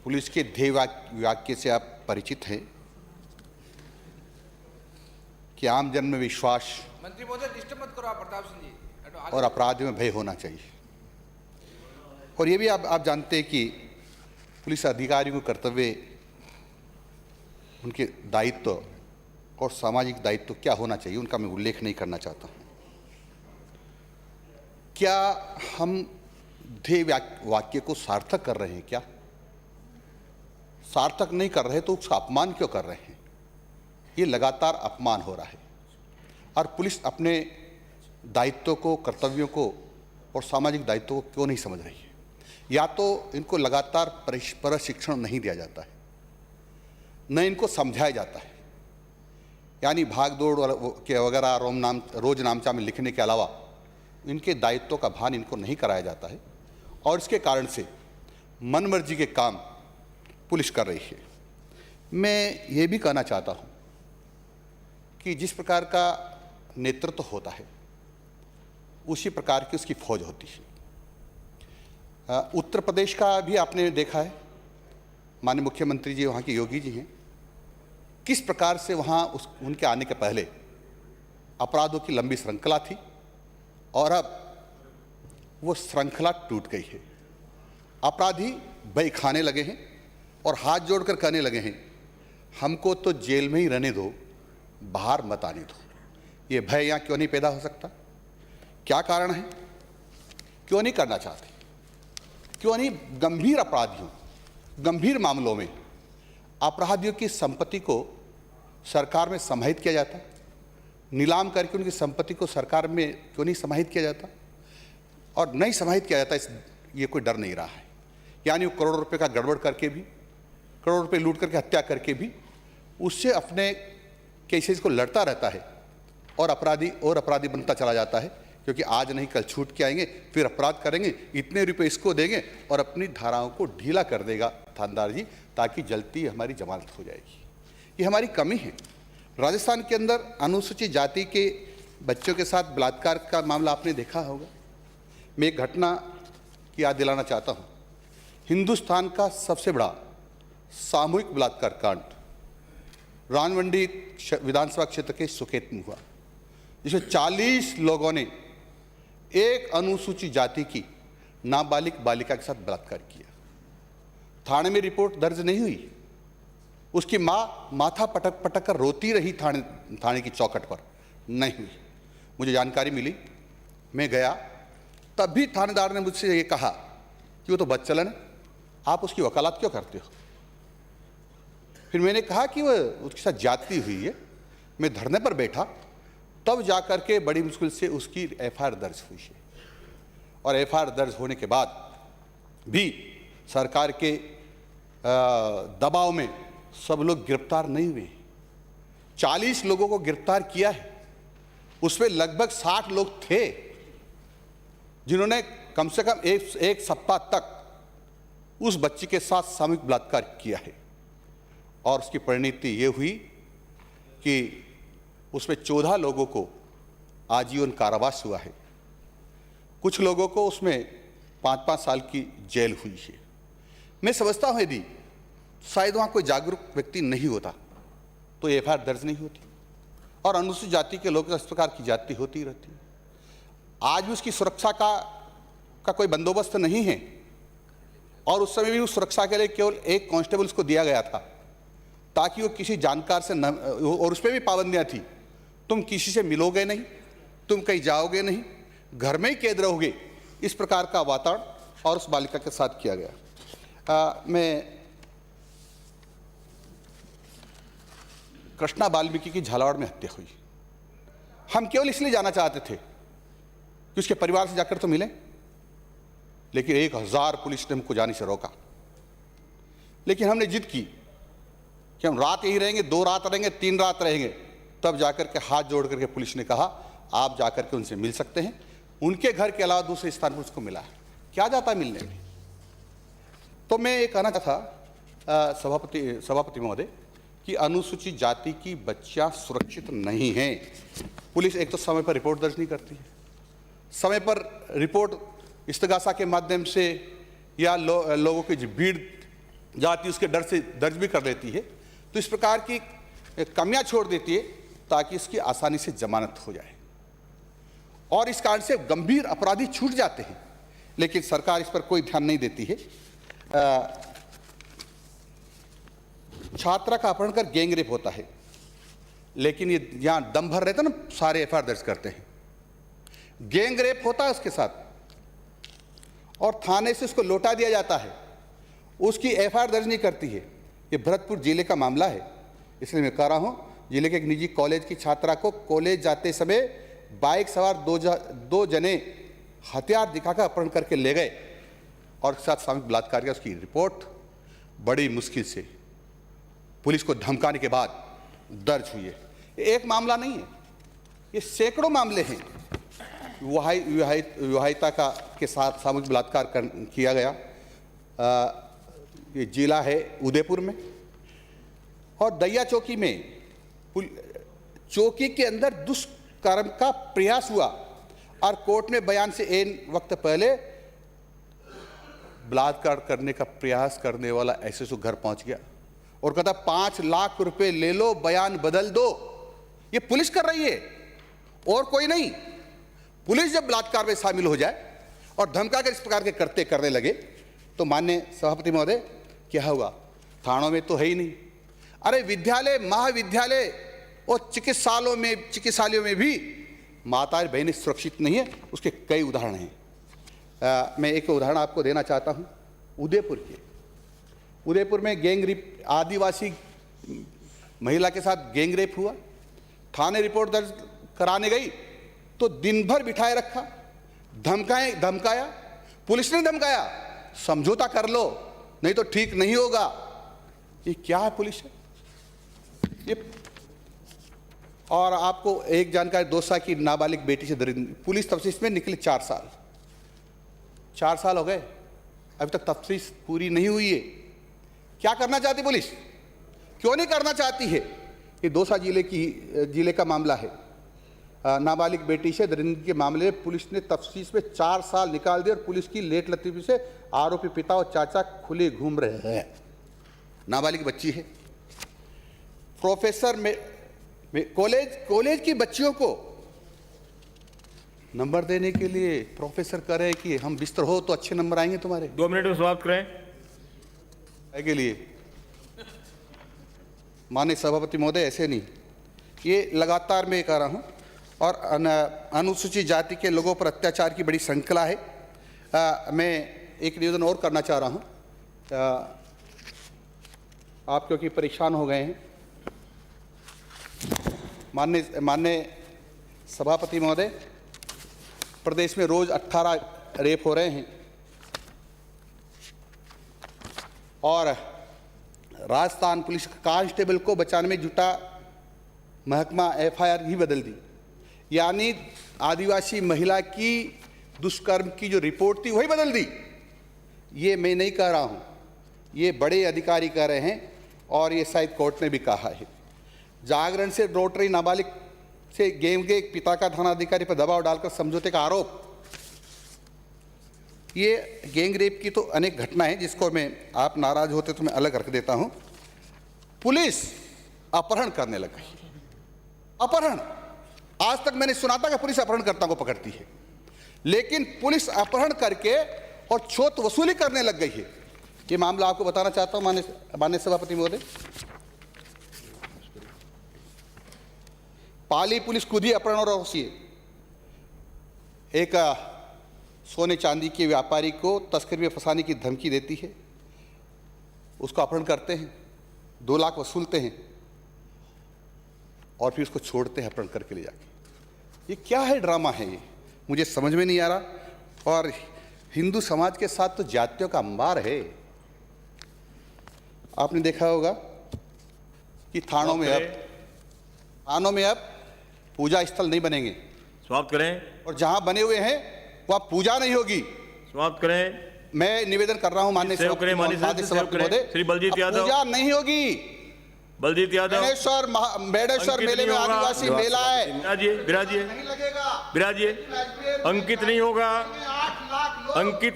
Police के ध्येय वाक्य से आप परिचित हैं कि आम जन में विश्वास मंत्री महोदय डिस्टर्ब मत करो आप प्रताप सिंह जी और अपराधियों में भय होना चाहिए। और ये भी आप जानते हैं कि पुलिस अधिकारियों के कर्तव्य, उनके दायित्व और सामाजिक दायित्व क्या होना चाहिए, उनका मैं उल्लेख नहीं करना चाहता हूँ। क्या हम ध्येय वाक्य को सार्थक कर रहे हैं? क्या सार्थक नहीं कर रहे तो उसका अपमान क्यों कर रहे हैं? ये लगातार अपमान हो रहा है और पुलिस अपने दायित्व को, कर्तव्यों को और सामाजिक दायित्व को क्यों नहीं समझ रही है? या तो इनको लगातार प्रशिक्षण नहीं दिया जाता है, न इनको समझाया जाता है, यानी भाग दौड़ के वगैरह रोज नामचा में लिखने के अलावा इनके दायित्व का भान इनको नहीं कराया जाता है और इसके कारण से मनमर्जी के काम पुलिस कर रही है। मैं ये भी कहना चाहता हूँ कि जिस प्रकार का नेतृत्व होता है उसी प्रकार की उसकी फौज होती है। उत्तर प्रदेश का भी आपने देखा है, माननीय मुख्यमंत्री जी वहाँ के योगी जी हैं, किस प्रकार से वहाँ उनके आने के पहले अपराधों की लंबी श्रृंखला थी और अब वो श्रृंखला टूट गई है। अपराधी भय खाने लगे हैं और हाथ जोड़कर कहने लगे हैं, हमको तो जेल में ही रहने दो, बाहर मत आने दो। ये भय यहाँ क्यों नहीं पैदा हो सकता? क्या कारण है? क्यों नहीं करना चाहते? क्यों नहीं गंभीर अपराधियों, गंभीर मामलों में अपराधियों की संपत्ति को सरकार में समाहित किया जाता? नीलाम करके उनकी संपत्ति को सरकार में क्यों नहीं समाहित किया जाता? और नहीं समाहित किया जाता, ये कोई डर नहीं रहा है। यानी वो करोड़ों रुपए का गड़बड़ करके भी, करोड़ रुपए लूट करके हत्या करके भी उससे अपने केसेस को लड़ता रहता है और अपराधी बनता चला जाता है, क्योंकि आज नहीं कल छूट के आएंगे, फिर अपराध करेंगे, इतने रुपए इसको देंगे और अपनी धाराओं को ढीला कर देगा थानेदार जी, ताकि जल्दी हमारी जमानत हो जाएगी। ये हमारी कमी है। राजस्थान के अंदर अनुसूचित जाति के बच्चों के साथ बलात्कार का मामला आपने देखा होगा। मैं एक घटना की याद दिलाना चाहता हूँ। हिंदुस्तान का सबसे बड़ा सामूहिक बलात्कार कांड रानवंडी विधानसभा क्षेत्र के सुकेत में हुआ, जिसमें 40 लोगों ने एक अनुसूचित जाति की नाबालिग बालिका के साथ बलात्कार किया। थाने में रिपोर्ट दर्ज नहीं हुई। उसकी माँ माथा पटक पटक कर रोती रही थाने की चौखट पर, नहीं हुई। मुझे जानकारी मिली, मैं गया, तब भी थानेदार ने मुझसे ये कहा कि वो तो बदचलन है, आप उसकी वकालत क्यों करते हो? फिर मैंने कहा कि वह उसके साथ ज्यादती हुई है। मैं धरने पर बैठा, तब जाकर के बड़ी मुश्किल से उसकी एफआईआर दर्ज हुई है और एफआईआर दर्ज होने के बाद भी सरकार के दबाव में सब लोग गिरफ्तार नहीं हुए। 40 लोगों को गिरफ्तार किया है, उसमें लगभग 60 लोग थे जिन्होंने कम से कम एक सप्ताह तक उस बच्ची के साथ सामूहिक बलात्कार किया है। और उसकी परिणति ये हुई कि उसमें 14 लोगों को आजीवन कारावास हुआ है, कुछ लोगों को उसमें 5-5 साल की जेल हुई है। मैं समझता हूँ यदि शायद वहाँ कोई जागरूक व्यक्ति नहीं होता तो एफआईआर दर्ज नहीं होती और अनुसूचित जाति के लोग इस प्रकार की जाति होती रहती। आज भी उसकी सुरक्षा का कोई बंदोबस्त नहीं है और उस समय भी उस सुरक्षा के लिए केवल एक कांस्टेबल उसको दिया गया था ताकि वो किसी जानकार से न, और उस पर भी पाबंदियां थी, तुम किसी से मिलोगे नहीं, तुम कहीं जाओगे नहीं, घर में ही कैद रहोगे। इस प्रकार का वातावरण और उस बालिका के साथ किया गया। मैं कृष्णा वाल्मीकि की झालावाड़ में हत्या हुई, हम केवल इसलिए जाना चाहते थे कि उसके परिवार से जाकर तो मिले, लेकिन 1000 पुलिस ने हमको जाने से रोका। लेकिन हमने जिद की कि हम रात यही रहेंगे, 2 रात रहेंगे, 3 रात रहेंगे। तब जाकर के हाथ जोड़ करके पुलिस ने कहा आप जाकर के उनसे मिल सकते हैं। उनके घर के अलावा दूसरे स्थान पर उसको मिला। क्या जाता है मिलने में? तो मैं ये कहना था सभापति महोदय कि अनुसूचित जाति की बच्चियां सुरक्षित नहीं हैं। पुलिस एक तो समय पर रिपोर्ट दर्ज नहीं करती है, समय पर रिपोर्ट इस्तगासा के माध्यम से या लोगों की भीड़ जाति उसके डर से दर्ज भी कर लेती है, तो इस प्रकार की कमियां छोड़ देती है ताकि इसकी आसानी से जमानत हो जाए, और इस कारण से गंभीर अपराधी छूट जाते हैं। लेकिन सरकार इस पर कोई ध्यान नहीं देती है। छात्रा का अपहरण कर गैंगरेप होता है, लेकिन ये यहाँ दम भर रहता है ना, सारे एफआईआर दर्ज करते हैं। गैंगरेप होता है उसके साथ और थाने से उसको लौटा दिया जाता है, उसकी एफआईआर दर्ज नहीं करती है। ये भरतपुर जिले का मामला है, इसलिए मैं कह रहा हूँ, जिले के एक निजी कॉलेज की छात्रा को कॉलेज जाते समय बाइक सवार दो जने हथियार दिखाकर अपहरण करके ले गए और उसके साथ सामूहिक बलात्कार किया। उसकी रिपोर्ट बड़ी मुश्किल से पुलिस को धमकाने के बाद दर्ज हुई है। ये एक मामला नहीं है, ये सैकड़ों मामले हैं। विवाहिता के साथ सामूहिक बलात्कार किया गया, ये जिला है उदयपुर में, और दैया चौकी में चौकी के अंदर दुष्कर्म का प्रयास हुआ और कोर्ट में बयान से एन वक्त पहले बलात्कार करने का प्रयास करने वाला एसएसओ घर पहुंच गया और कहता 5 लाख रुपए ले लो, बयान बदल दो। ये पुलिस कर रही है और कोई नहीं। पुलिस जब बलात्कार में शामिल हो जाए और धमका कर इस प्रकार के करने लगे तो माननीय सभापति महोदय क्या हुआ? थानों में तो है ही नहीं। अरे विद्यालय, महाविद्यालय और चिकित्सालयों में भी माताएं बहनें सुरक्षित नहीं है। उसके कई उदाहरण हैं। मैं एक उदाहरण आपको देना चाहता हूं उदयपुर के। उदयपुर में गैंगरेप, आदिवासी महिला के साथ गैंगरेप हुआ। थाने रिपोर्ट दर्ज कराने गई तो दिन भर बिठाए रखा, धमकाया। पुलिस ने धमकाया, समझौता कर लो नहीं तो ठीक नहीं होगा। ये क्या है पुलिस है ये? और आपको एक जानकारी, दौसा की नाबालिग बेटी से दरिंदगी, पुलिस तफ्तीश में निकले 4 साल हो गए, अभी तक तफ्तीश पूरी नहीं हुई है। क्या करना चाहती पुलिस? क्यों नहीं करना चाहती है? ये दौसा जिले का मामला है। नाबालिग बेटी से दरिंदगी के मामले में पुलिस ने तफ्तीश में 4 साल निकाल दिए और पुलिस की लेट लतीफी से आरोपी पिता और चाचा खुले घूम रहे हैं। नाबालिग बच्ची है। प्रोफेसर में कॉलेज की बच्चियों को नंबर देने के लिए प्रोफेसर कह रहे हैं कि हम बिस्तर हो तो अच्छे नंबर आएंगे तुम्हारे। 2 मिनट में समाप्त करें के लिए। माननीय सभापति महोदय, ऐसे नहीं, ये लगातार मैं कह रहा हूं। और अनुसूचित जाति के लोगों पर अत्याचार की बड़ी श्रृंखला है। मैं एक निवेदन और करना चाह रहा हूं। आप क्योंकि परेशान हो गए हैं, माननीय सभापति महोदय, प्रदेश में रोज 18 रेप हो रहे हैं और राजस्थान पुलिस कांस्टेबल को बचाने में जुटा महकमा एफआईआर ही बदल दी। यानी आदिवासी महिला की दुष्कर्म की जो रिपोर्ट थी वही बदल दी। ये मैं नहीं कह रहा हूं, ये बड़े अधिकारी कह रहे हैं और ये शायद कोर्ट ने भी कहा है। जागरण से रोटरी नाबालिग से गैंग के पिता का थानाधिकारी पर दबाव डालकर समझौते का आरोप। ये गैंग रेप की तो अनेक घटना है जिसको मैं, आप नाराज होते तो मैं अलग रख देता हूं। पुलिस अपहरण करने लग गई। अपहरण, आज तक मैंने सुना था कि पुलिस अपहरणकर्ता को पकड़ती है, लेकिन पुलिस अपहरण करके और छूत वसूली करने लग गई है। ये मामला आपको बताना चाहता हूं माननीय सभापति महोदय। पाली पुलिस खुद ही अपहरण और वसूली। एक सोने चांदी के व्यापारी को तस्करी में फंसाने की धमकी देती है, उसको अपहरण करते हैं, 2 लाख वसूलते हैं और फिर उसको छोड़ते हैं अपहरण करके ले जाके। ये क्या है ड्रामा है? ये मुझे समझ में नहीं आ रहा। और हिंदू समाज के साथ तो जातियों का अंबार है। आपने देखा होगा कि थानों में अब पूजा स्थल नहीं बनेंगे। समाप्त करें। और जहां बने हुए हैं वह पूजा नहीं होगी। समाप्त करें। मैं निवेदन कर रहा हूं माननीय सभापति महोदय, श्री बलजीत यादव, पूजा नहीं होगी। बलजीत यादव, बेड़ेश्वर मेले में आदिवासी मेला है, विराजिए नहीं लगेगा। विराजिए, अंकित नहीं होगा, अंकित